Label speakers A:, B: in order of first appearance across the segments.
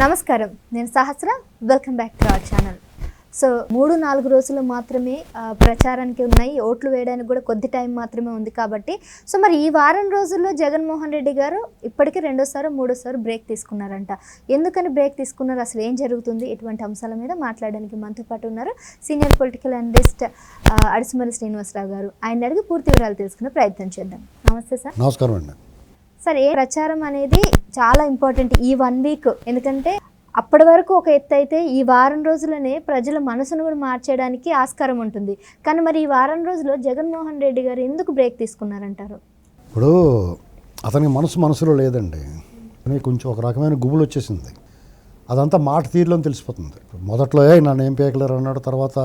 A: నమస్కారం, నేను Sahasra. Welcome back to our channel. So 3-4 రోజులు మాత్రమే ప్రచారానికి ఉన్నాయి. ఓట్లు వేయడానికి కూడా కొద్ది టైం మాత్రమే ఉంది కాబట్టి మరి ఈ వారం రోజుల్లో జగన్మోహన్ రెడ్డి గారు ఇప్పటికీ మూడోసారి బ్రేక్ తీసుకున్నారంట. ఎందుకని బ్రేక్ తీసుకున్నారు, అసలు ఏం జరుగుతుంది, ఇటువంటి అంశాల మీద మాట్లాడడానికి మనతో పాటు ఉన్నారు senior political analyst Adusumilli Srinivasarao గారు. ఆయన అడిగి పూర్తి వివరాలు తెలుసుకునే ప్రయత్నం చేద్దాం. నమస్తే సార్.
B: నమస్కారం అండి.
A: సార్, ఏ ప్రచారం అనేది చాలా ఇంపార్టెంట్ ఈ 1 వీక్. ఎందుకంటే అప్పటి వరకు ఒక ఎత్తు అయితే ఈ వారం రోజులనే ప్రజల మనసును కూడా మార్చేయడానికి ఆస్కారం ఉంటుంది. కానీ మరి ఈ వారం రోజుల్లో జగన్మోహన్ రెడ్డి గారు ఎందుకు బ్రేక్ తీసుకున్నారంటారు?
B: ఇప్పుడు అతనికి మనసులో లేదండి. కొంచెం ఒక రకమైన గుబులు వచ్చేసింది. అదంతా మాట తీరులో తెలిసిపోతుంది. మొదట్లో నన్ను ఏం పేకలేరు అన్నాడు, తర్వాత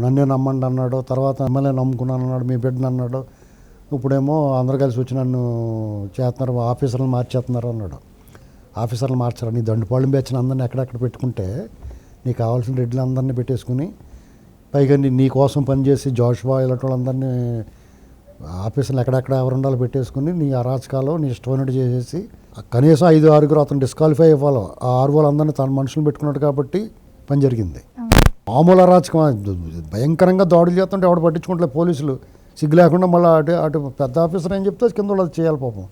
B: నన్నే నమ్మండి అన్నాడు, తర్వాత ఎమ్మెల్యే నమ్ముకున్నాను అన్నాడు, మీ బిడ్డను అన్నాడు. ఇప్పుడేమో అందరు కలిసి వచ్చి నన్ను చేస్తున్నారు, ఆఫీసర్లు మార్చేస్తున్నారు అన్నాడు. ఆఫీసర్లు మార్చారు, నీ దండుపాళెం బ్యాచ్ని అందరినీ ఎక్కడెక్కడ పెట్టుకుంటే నీకు కావాల్సిన రెడ్లు అందరినీ పెట్టేసుకుని పైగా నీ కోసం పనిచేసి జాషువా ఇలాంటి వాళ్ళందరినీ ఆఫీసర్లు ఎక్కడెక్కడ ఎవరు ఉండాలో పెట్టేసుకుని నీ అరాచకాలు నీ ఇష్టమైనట్టు చేసేసి కనీసం 5-6 అతను డిస్క్వాలిఫై అవ్వాలి. ఆ 6 వాళ్ళందరినీ తన మనుషులు పెట్టుకున్నాడు కాబట్టి పని జరిగింది. మామూలు అరాచకం, భయంకరంగా దాడులు చేస్తుంటే ఎవడు పట్టించుకుంటలే పోలీసులు. సిగ్గు లేకుండా మళ్ళీ అటు పెద్ద ఆఫీసర్ ఏం చెప్తే కింద వాళ్ళు అది చేయాలి పాపం.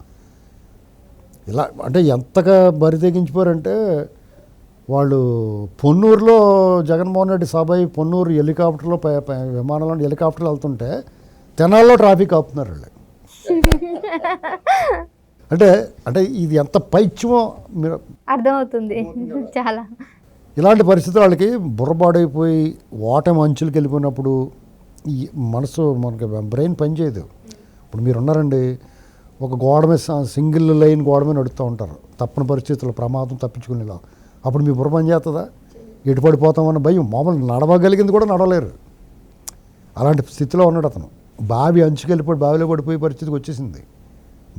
B: ఇలా అంటే ఎంతగా బరి తెగించిపోయారంటే వాళ్ళు పొన్నూరులో జగన్మోహన్ రెడ్డి సభ పొన్నూరు హెలికాప్టర్లో విమానంలో హెలికాప్టర్లు వెళ్తుంటే తెనాల్లో ట్రాఫిక్ ఆపుతున్నారు వాళ్ళు. అంటే అంటే ఇది ఎంత పైత్యమో మీరు
A: అర్థమవుతుంది చాలా.
B: ఇలాంటి పరిస్థితులు వాళ్ళకి బుర్రబాడైపోయి ఓటమి అంచులకు వెళ్ళిపోయినప్పుడు ఈ మనసు మనకి బ్రెయిన్ పనిచేయదు. ఇప్పుడు మీరు ఉన్నారండి, ఒక గోడ మీద సింగిల్ లైన్ గోడ మీద నడుస్తూ ఉంటారు, తప్పని పరిస్థితుల్లో ప్రమాదం తప్పించుకునేలా. అప్పుడు మీ బుర్ర పని చేస్తుందా? ఎటు పడిపోతామన్న భయం. మామూలు నడవగలిగింది కూడా నడవలేరు. అలాంటి స్థితిలో ఉన్నాడు అతను. బావి అంచుకు వెళ్ళిపోయి బావిలో పడిపోయే పరిస్థితికి వచ్చేసింది.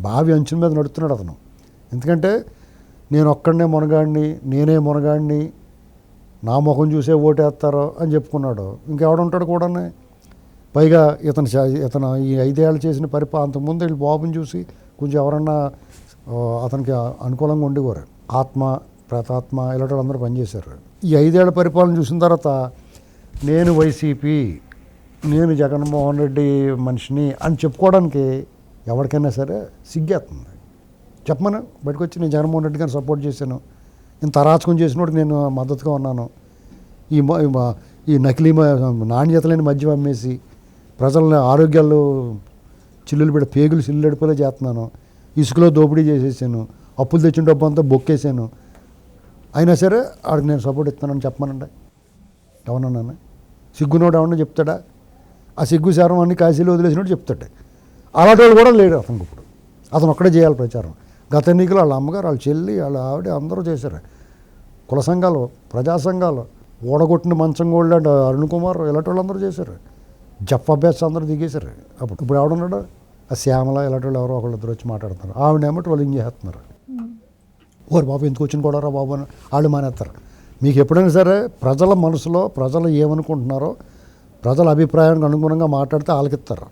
B: బావి అంచుల మీద నడుస్తున్నాడు అతను. ఎందుకంటే నేను ఒక్కడనే మునగాడిని, నేనే మునగాడిని, నా ముఖం చూసే ఓటేస్తారో అని చెప్పుకున్నాడు. ఇంకెవడుంటాడు కూడా. పైగా ఇతను ఈ 5 ఏళ్ళు చేసిన అంతకుముందు వీళ్ళు బాబుని చూసి కొంచెం ఎవరన్నా అతనికి అనుకూలంగా ఉండేవారు. ఆత్మ, ప్రేతాత్మ ఇలాంటి అందరూ పనిచేశారు. ఈ 5 ఏళ్ల పరిపాలన చూసిన తర్వాత నేను వైసీపీ, నేను జగన్మోహన్ రెడ్డి మనిషిని అని చెప్పుకోవడానికి ఎవరికైనా సరే సిగ్గేస్తుంది. చెప్పమని బయటకు వచ్చి నేను జగన్మోహన్ రెడ్డి గారిని సపోర్ట్ చేశాను, ఇంత అరాచకం చేసినోడికి నేను మద్దతుగా ఉన్నాను, ఈ నకిలీ నాణ్యత లేని మద్యం అమ్మేసి ప్రజలని ఆరోగ్యాలు పేగులు చిల్లుడిపోలే చేస్తున్నాను, ఇసుకలో దోపిడీ చేసేసాను, అప్పులు తెచ్చిన డబ్బు అంతా బొక్కేసాను, అయినా సరే ఆడికి నేను సపోర్ట్ ఇస్తానని చెప్పమనండి. ఎవరన్నా సిగ్గునోడు ఎవరన్నా చెప్తాడా? ఆ సిగ్గు శారం అన్ని కాశీలో వదిలేసినట్టు చెప్తాడు. అలాంటి వాళ్ళు కూడా లేడు అతనికి. ఇప్పుడు అతను ఒక్కడే చేయాలి ప్రచారం. గత ఎన్నికలు వాళ్ళ అమ్మగారు, వాళ్ళ చెల్లి, వాళ్ళ ఆవిడ అందరూ చేశారు. కుల సంఘాలు, ప్రజా సంఘాలు, ఓడగొట్టిన మంచం గోళ్ళు అంటే అరుణ్ కుమార్ ఇలాంటి వాళ్ళు అందరూ చేశారు. జఫ్ అభ్యాస్ అందరూ దిగేశారు. ఇప్పుడు ఎవడున్నాడు? ఆ శ్యామల ఇలాంటి వాళ్ళు ఎవరో ఒకళ్ళిద్దరు వచ్చి మాట్లాడుతున్నారు. ఆవిడేమో ట్రోలింగ్ చేస్తున్నారు. ఓరు బాబు ఎందుకు వచ్చిన కూడా బాబు అని వాళ్ళు మానేస్తారు. మీకు ఎప్పుడైనా సరే ప్రజల మనసులో ప్రజలు ఏమనుకుంటున్నారో ప్రజల అభిప్రాయానికి అనుగుణంగా మాట్లాడితే ఆలకిస్తారు.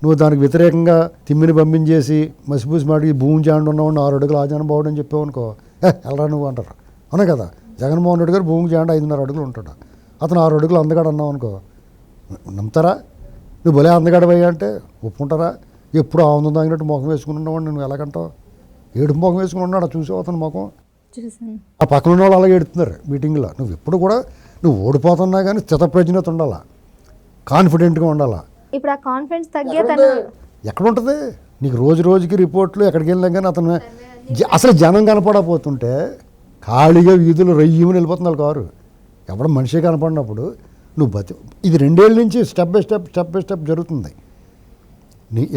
B: నువ్వు దానికి వ్యతిరేకంగా తిమ్మిని పంపించేసి మసిపూసి మాటికి భూమి జాండు ఉన్నవాడిని 6 అడుగులు ఆజానుభావుడు అని చెప్పావు అనుకో, ఎలా నువ్వు అంటారు. అవునా కదా? జగన్మోహన్ రెడ్డి గారు భూమి జాండు 5.5 అడుగులు ఉంటాడు, అతను 6 అడుగులు అందగాడు అన్నావు అనుకో, నమ్ముతారా? నువ్వు భలే అందగాడవయ్యా అంటే ఒప్పుకుంటారా? ఎప్పుడు ఆనందం తాగినట్టు ముఖం వేసుకుని ఉన్నవాడు నువ్వు ఎలాగంటావు? ఏడుపు ముఖం వేసుకుని ఉన్నాడు, చూసావు అతను ముఖం? ఆ పక్కన ఉన్న వాళ్ళు అలాగే ఎడుతున్నారు మీటింగ్లో. నువ్వు ఎప్పుడు కూడా నువ్వు ఓడిపోతున్నా కానీ స్థితప్రజ్ఞత ఉండాలా, కాన్ఫిడెంట్గా ఉండాలా.
A: ఇప్పుడు ఆ కాన్ఫిడెన్స్
B: ఎక్కడ ఉంటుంది నీకు? రోజుకి రిపోర్ట్లు ఎక్కడికి వెళ్ళినా కానీ అతను అసలు జనం కనపడకపోతుంటే ఖాళీగా వీధులు రయ్యమని వెళ్ళిపోతుంది వాళ్ళు కారు. ఎవడ మనిషి కనపడినప్పుడు నువ్వు ఇది 2 ఏళ్ళ నుంచి స్టెప్ బై స్టెప్ జరుగుతుంది.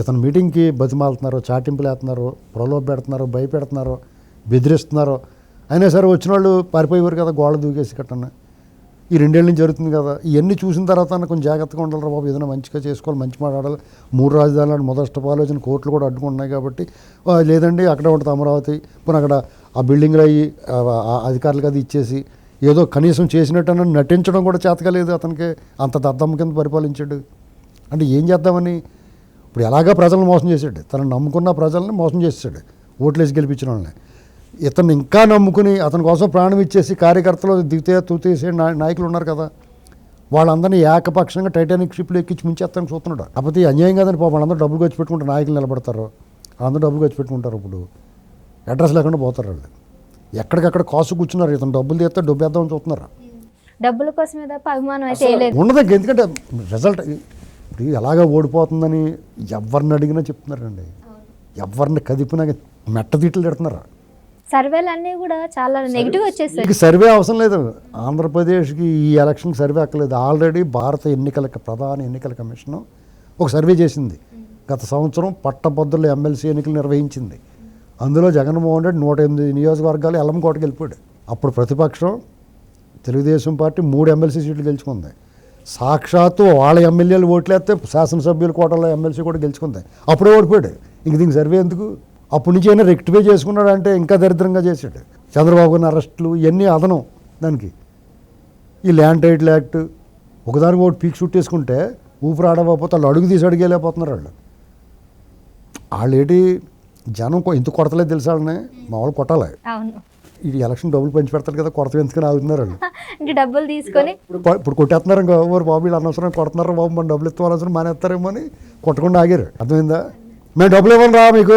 B: ఇతను మీటింగ్కి బతిమాలుతున్నారు, చాటింపులు వేస్తున్నారు, ప్రలోభ పెడుతున్నారు, భయపెడుతున్నారు, బెదిరిస్తున్నారు. అయినా సరే వచ్చిన వాళ్ళు పారిపోయేవారు కదా, గోడ దూకేసి కట్టను. ఈ 2 ఏళ్ళ నుంచి జరుగుతుంది కదా. ఇవన్నీ చూసిన తర్వాత కొంచెం జాగ్రత్తగా ఉండాలి బాబు, ఏదైనా మంచిగా చేసుకోవాలి, మంచి మాట్లాడాలి. 3 రాజధానులు మొదటి ఆలోచన కోర్టులు కూడా అడ్డుకుంటున్నాయి కాబట్టి లేదండి అక్కడే ఉంటుంది అమరావతి, పోనీ అక్కడ ఆ బిల్డింగ్లు అయ్యి అధికారులకు అది ఇచ్చేసి ఏదో కనీసం చేసినట్టు నటించడం కూడా చేతకలేదు అతనికి. అంత దద్దమ్మ కింద పరిపాలించాడు అంటే ఏం చేద్దామని. ఇప్పుడు ఎలాగా ప్రజలను మోసం చేశాడు, తనను నమ్ముకున్న ప్రజల్ని మోసం చేశాడు, ఓట్లేసి గెలిపించిన వాళ్ళని. ఇతను ఇంకా నమ్ముకుని అతని కోసం ప్రాణం ఇచ్చేసి కార్యకర్తలు దిగితే తూతేసే నాయకులు ఉన్నారు కదా, వాళ్ళందరినీ ఏకపక్షంగా టైటానిక్ షిప్లో ఎక్కించి ముంచేస్తానికి చూస్తున్నాడు. కాకపోతే ఈ అన్యాయం కాదని పాపం వాళ్ళందరూ డబ్బులు ఖర్చు పెట్టుకుంటారు, నాయకులు నిలబడతారు, వాళ్ళందరూ డబ్బులు ఖర్చు పెట్టుకుంటారు. ఇప్పుడు అడ్రస్ లేకుండా పోతారు వాళ్ళు. ఎక్కడికక్కడ కాసు కూర్చున్నారు, ఇతను డబ్బులు తీస్తే డబ్బు వేద్దామని చూస్తున్నారు.
A: డబ్బుల కోసమే తప్ప అభిమానం అయితే లేదు.
B: ఉండదు. ఎందుకంటే రిజల్ట్ ఇప్పుడు ఎలాగ ఓడిపోతుందని ఎవరిని అడిగినా చెప్తున్నారండి. ఎవరిని కదిపినా మెట్టదీట్లు పెడుతున్నారు.
A: సర్వేలు అన్నీ కూడా చాలా నెగిటివ్ వచ్చేసాయి.
B: మీకు సర్వే అవసరం లేదు. ఆంధ్రప్రదేశ్కి ఈ ఎలక్షన్కి సర్వే అక్కర్లేదు. ఆల్రెడీ భారత ప్రధాన ఎన్నికల కమిషన్ ఒక సర్వే చేసింది. గత సంవత్సరం పట్టభద్రుల ఎమ్మెల్సీ ఎన్నికలు నిర్వహించింది. అందులో జగన్మోహన్ రెడ్డి 108 నియోజకవర్గాలు ఎల్లంకోటకి వెళ్ళిపోయాడు. అప్పుడు ప్రతిపక్షం తెలుగుదేశం పార్టీ 3 ఎమ్మెల్సీ సీట్లు గెలుచుకుంది. సాక్షాత్తు వాళ్ళ ఎమ్మెల్యేలు ఓట్లేస్తే శాసనసభ్యుల కోటలో ఎమ్మెల్సీ కూడా గెలుచుకుంది. అప్పుడే ఓడిపోయాడు. ఇంక దీనికి సర్వే ఎందుకు? అప్పటి నుంచి అయినా రెక్టిఫై చేసుకున్నాడు అంటే ఇంకా దరిద్రంగా చేశాడు. చంద్రబాబు గారిని అరెస్టులు ఇవన్నీ అదనం దానికి. ఈ ల్యాండ్ టైటిల్ యాక్ట్ ఒకదానికి ఒకటి పీక్ షూట్ చేసుకుంటే ఊపిరి ఆడకపోతే వాళ్ళు అడుగు తీసి అడిగేలేకపోతున్నారు. వాళ్ళు ఏంటి జనం ఇంత కొడతలేదు తెలుసా వాళ్ళని, మా వాళ్ళు కొట్టాలి.
A: అవును,
B: ఇది ఎలక్షన్ డబ్బులు పంచి పెడతారు కదా, కొడత ఎందుకని ఆగుతున్నారు వాళ్ళు.
A: ఇంకా డబ్బులు తీసుకొని
B: ఇప్పుడు కొట్టేస్తున్నారు. ఇంకా బాబు వీళ్ళు అనవసరం కొడుతున్నారు బాబు, మన డబ్బులు ఇస్తామనవసరం మానేస్తారేమో అని కొట్టకుండా ఆగారు. అర్థమైందా? మేము డబ్బులు ఇవ్వను రా మీకు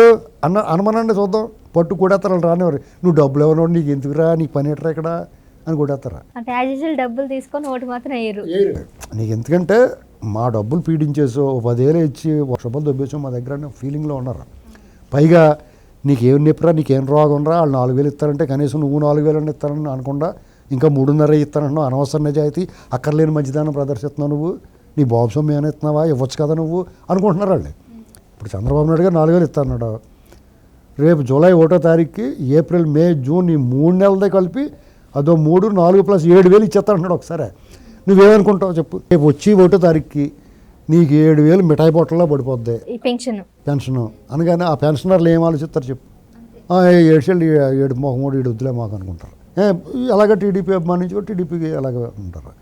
B: అనమనండి చూద్దాం. పట్టు కొట్టేస్తారు వాళ్ళు రానివారు. నువ్వు డబ్బులు ఇవ్వను, నీకు ఎందుకురా, నీకు పని ఎట్టరా ఇక్కడ అని కొట్టేస్తారా.
A: అంటే యాజ్ యూజువల్ డబ్బులు తీసుకొని ఓటు మాత్రం వేయరు.
B: నీకు ఎందుకంటే మా డబ్బులు పీడించేసో 10 ఏళ్ళు ఇచ్చి రూపాయలు దొబ్బేసో మా దగ్గర ఫీలింగ్లో ఉన్నారు. పైగా నీకేం నొప్పిరా, నీకేం రోగం రా, వాళ్ళు 4,000 ఇస్తారంటే కనీసం నువ్వు 4,000 ఇస్తానని అనకుండా ఇంకా 3.5 ఇస్తానంటున్నావు. అనవసర నిజాయితీ, అక్కర్లేని మంచిదానం ప్రదర్శిస్తున్నావు నువ్వు. నీ బాబు సొమ్ము ఏమైనా ఇస్తున్నావా, ఇవ్వచ్చు కదా నువ్వు అనుకుంటున్నారు వాళ్ళు. ఇప్పుడు చంద్రబాబు నాయుడు గారు 4,000 ఇస్తానన్నాడు. రేపు జూలై 1వ తారీఖుకి ఏప్రిల్ మే జూన్ ఈ 3 నెలలదే కలిపి అదో 3, 4 ప్లస్ 7,000 ఇచ్చేస్తానంటున్నాడు. ఒకసారి నువ్వేమనుకుంటావు చెప్పు? రేపు వచ్చి 1వ తారీఖుకి నీకు 7,000 మిఠాయి పొట్టల్లో పడిపోద్ది పెన్షన్ అనగానే ఆ పెన్షనర్లు ఏం ఆలోచిస్తారు చెప్పు? 7 మొహమూడు 7 వద్దులే మాకు అనుకుంటారు. అలాగే టీడీపీ అభిమానించి కూడా టీడీపీకి అలాగే ఉంటారు.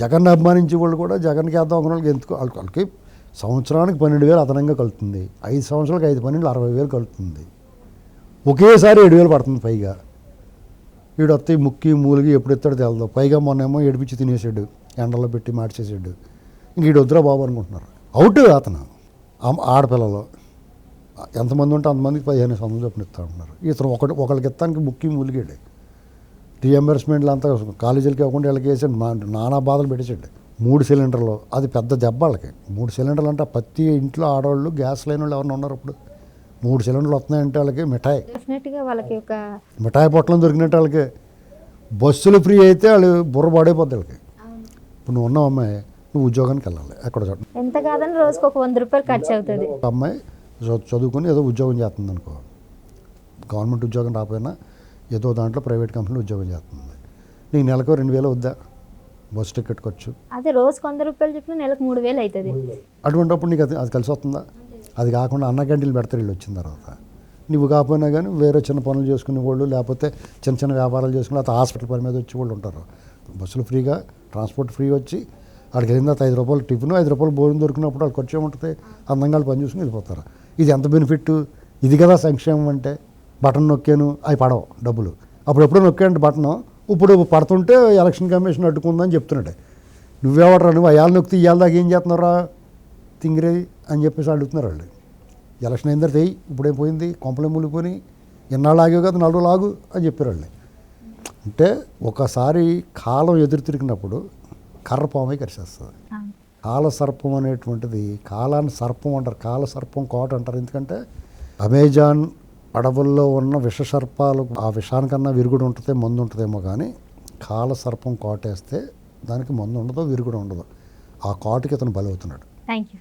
B: జగన్ అభిమానించే వాళ్ళు కూడా జగన్కి వేద్దాం అనుకున్న వాళ్ళకి ఎందుకు వాళ్ళకి సంవత్సరానికి 12,000 అదనంగా కలుగుతుంది. 5 సంవత్సరాలకు 5 12 60,000 కలుగుతుంది. ఒకేసారి 7,000 పడుతుంది. పైగా వీడు వస్తే ముక్కి మూలిగి ఎప్పుడు ఎత్తాడో తెలదు. పైగా మొన్నేమో ఏడిపించి తినేసాడు, ఎండలో పెట్టి మార్చేసాడు. ఇంక వీడు వద్దురా బాబు అనుకుంటున్నారు. అవుట్ అతను. ఆడపిల్లలు ఎంతమంది ఉంటే అంతమందికి 15,000 చొప్పున ఇస్తా ఉంటున్నారు. ఇతను ఒకళ్ళకి ఇస్తానికి ముక్కి మూలిగాడు. రీఎంబర్స్మెంట్లు అంతా కాలేజీలకి ఇవ్వకుండా వీళ్ళకి వేసాడు. నానా బాధలు పెట్టేసాడు. 3 సిలిండర్లు అది పెద్ద దెబ్బ వాళ్ళకి. 3 సిలిండర్లు అంటే ప్రతి ఇంట్లో ఆడవాళ్ళు గ్యాస్ లేని వాళ్ళు ఎవరైనా ఉన్నారు ఇప్పుడు. 3 సిలిండర్లు వస్తున్నాయంటే వాళ్ళకి మిఠాయి,
A: డెఫినెట్గా వాళ్ళకి ఒక
B: మిఠాయి పొట్టలం దొరికినట్టు వాళ్ళకి. బస్సులు ఫ్రీ అయితే వాళ్ళు బుర్ర పడైపోద్ది వాళ్ళకి. ఇప్పుడు నువ్వు ఉన్నావు అమ్మాయి, నువ్వు ఉద్యోగానికి వెళ్ళాలి ఎక్కడ చోట.
A: ఎంత కాదని రోజుకి ఒక 100 రూపాయలు ఖర్చు అవుతుంది.
B: ఒక అమ్మాయి చదువుకొని ఏదో ఉద్యోగం చేస్తుంది అనుకో, గవర్నమెంట్ ఉద్యోగం రాకపోయినా ఏదో దాంట్లో ప్రైవేట్ కంపెనీలో ఉద్యోగం చేస్తుంది. నీకు నెలకు 2,000 వద్దా బస్ టికెట్ ఖర్చు?
A: అదే రోజుకి 100 రూపాయలు చెప్పిన నెలకు 3,000 అవుతుంది.
B: అటువంటిప్పుడు నీకు అది కలిసి వస్తుందా? అది కాకుండా అన్న క్యాంటీన్లు పెడతారు వీళ్ళు వచ్చిన తర్వాత. నువ్వు కాకపోయినా కానీ వేరే చిన్న పనులు చేసుకునే వాళ్ళు, లేకపోతే చిన్న చిన్న వ్యాపారాలు చేసుకుని లేకపోతే హాస్పిటల్ పని మీద వచ్చే వాళ్ళు ఉంటారు. బస్సులు ఫ్రీగా, ట్రాన్స్పోర్ట్ ఫ్రీ వచ్చి అక్కడికి వెళ్ళిన తర్వాత 5 రూపాయలు టిఫిన్, 5 రూపాయలు భోజనం దొరికినప్పుడు వాళ్ళు ఖర్చు ఏముంటుంది? అందంగా పని చూసుకుని వెళ్ళిపోతారు. ఇది ఎంత బెనిఫిట్? ఇది కదా సంక్షేమం అంటే. బటన్ నొక్కాను అవి పడవు డబ్బులు. అప్పుడెప్పుడు నొక్కాను బటన్, ఇప్పుడు పడుతుంటే ఎలక్షన్ కమిషన్ అడ్డుకుందని చెప్తున్నాడు. నువ్వెవడరా, నువ్వు అయ్యాలు నొక్కితే ఇవాళ దాకా ఏం చేస్తున్నారా తింగిరే అని చెప్పేసి అడుగుతున్నారు వాళ్ళు. ఎలక్షన్ అయిన తర్వాత ఇప్పుడేం పోయింది, కొంపలే మూలిపోయి ఎన్నాళ్ళు ఆగేవి కదా, 4 రోజులు ఆగు అని చెప్పారు వాళ్ళు. అంటే ఒకసారి కాలం ఎదురు తిరిగినప్పుడు కర్ర పామై కరిచేస్తుంది. కాల సర్పం అనేటువంటిది, కాలాన్ని సర్పం అంటారు, కాల సర్పం కోట అంటారు. ఎందుకంటే అమెజాన్ అడవుల్లో ఉన్న విష సర్పాలు ఆ విషానికన్నా విరుగుడు ఉంటుంది, మందు ఉంటుందేమో. కానీ కాల సర్పం కోటేస్తే దానికి మందు ఉండదు, విరుగుడు ఉండదు. ఆ కోటకి ఇతను బలవుతున్నాడు.
A: Thank you.